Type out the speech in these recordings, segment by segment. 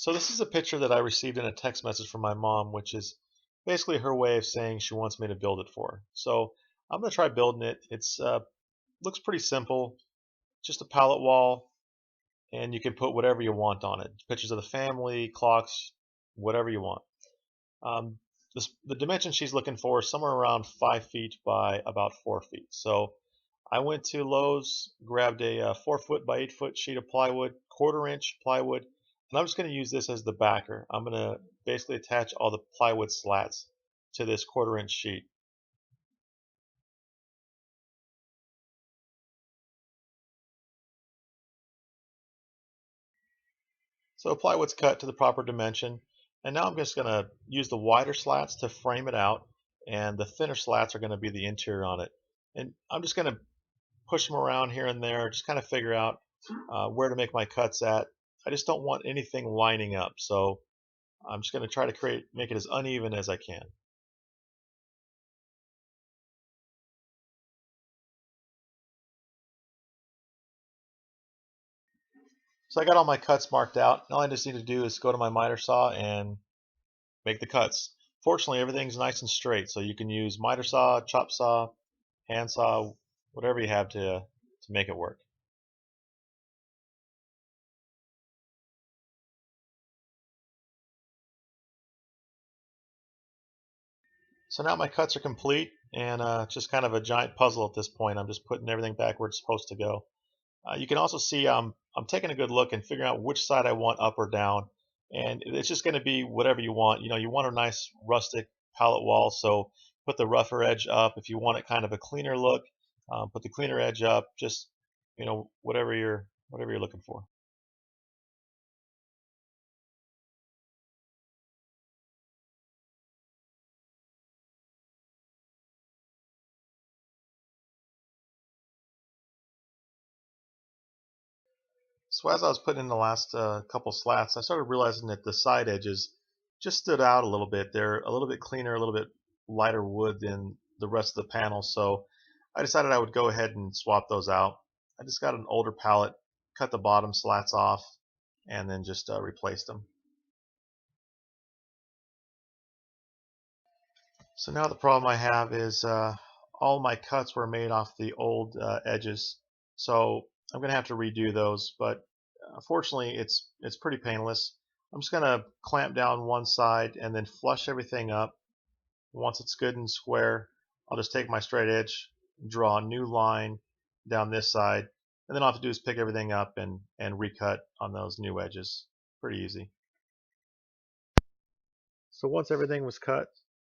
So this is a picture that I received in a text message from my mom, which is basically her way of saying she wants me to build it for her. So I'm gonna try building it. It's looks pretty simple, just a pallet wall, and you can put whatever you want on it. Pictures of the family, clocks, whatever you want. Um, the dimension she's looking for is somewhere around 5 feet by about 4 feet. So I went to Lowe's, grabbed a 4 foot by 8 foot sheet of plywood, 1/4 inch plywood, and I'm just going to use this as the backer. I'm going to basically attach all the plywood slats to this 1/4 inch sheet. So plywood's cut to the proper dimension, and now I'm just going to use the wider slats to frame it out, and the thinner slats are going to be the interior on it. And I'm just going to push them around here and there, just kind of figure out where to make my cuts at. I just don't want anything lining up, so I'm just going to try to make it as uneven as I can. So I got all my cuts marked out. All I just need to do is go to my miter saw and make the cuts. Fortunately, everything's nice and straight, so you can use miter saw, chop saw, hand saw, whatever you have to make it work. So now my cuts are complete, and just kind of a giant puzzle at this point. I'm just putting everything back where it's supposed to go. You can also see I'm taking a good look and figuring out which side I want up or down, and it's just going to be whatever you want. You know, you want a nice rustic palette wall, so put the rougher edge up. If you want it kind of a cleaner look, put the cleaner edge up. Just whatever you're looking for. So as I was putting in the last couple slats, I started realizing that the side edges just stood out a little bit. They're a little bit cleaner, a little bit lighter wood than the rest of the panel. So I decided I would go ahead and swap those out. I just got an older pallet, cut the bottom slats off, and then just replaced them. So now the problem I have is all my cuts were made off the old edges. So I'm going to have to redo those, but fortunately it's pretty painless. I'm just going to clamp down one side and then flush everything up. Once it's good and square, I'll just take my straight edge, draw a new line down this side, and then all I have to do is pick everything up and recut on those new edges. Pretty easy. So once everything was cut,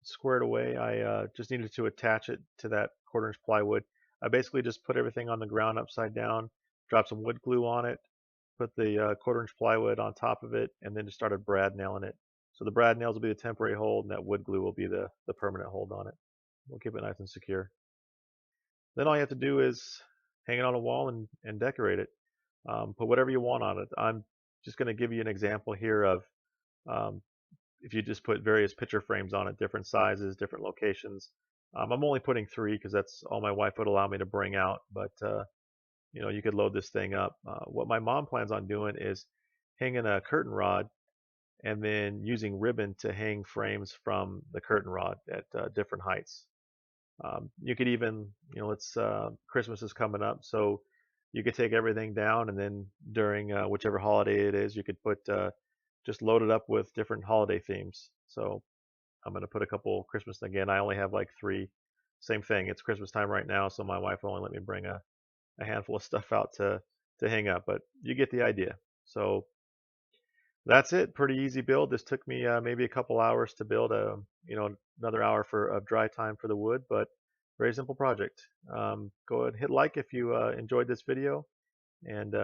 squared away, I just needed to attach it to that 1/4 inch plywood. I basically just put everything on the ground upside down, dropped some wood glue on it, put the 1/4 inch plywood on top of it, and then just started brad nailing it. So the brad nails will be the temporary hold, and that wood glue will be the permanent hold on it. We'll keep it nice and secure. Then all you have to do is hang it on a wall and decorate it. Put whatever you want on it. I'm just going to give you an example here of um, if you just put various picture frames on it, different sizes, different locations. I'm only putting 3 because that's all my wife would allow me to bring out. But you could load this thing up. What my mom plans on doing is hanging a curtain rod and then using ribbon to hang frames from the curtain rod at different heights. You could even, it's Christmas is coming up, so you could take everything down and then during whichever holiday it is, you could put just load it up with different holiday themes. So I'm going to put a couple Christmas again. I only have like 3. Same thing. It's Christmas time right now, so my wife only let me bring a handful of stuff out to hang up, but you get the idea. So that's it. Pretty easy build. This took me maybe a couple hours to build. Another hour of dry time for the wood, but very simple project. Go ahead and hit like if you enjoyed this video, and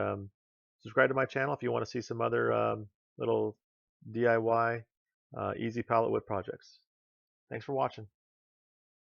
subscribe to my channel if you want to see some other little DIY easy palette wood projects. Thanks for watching.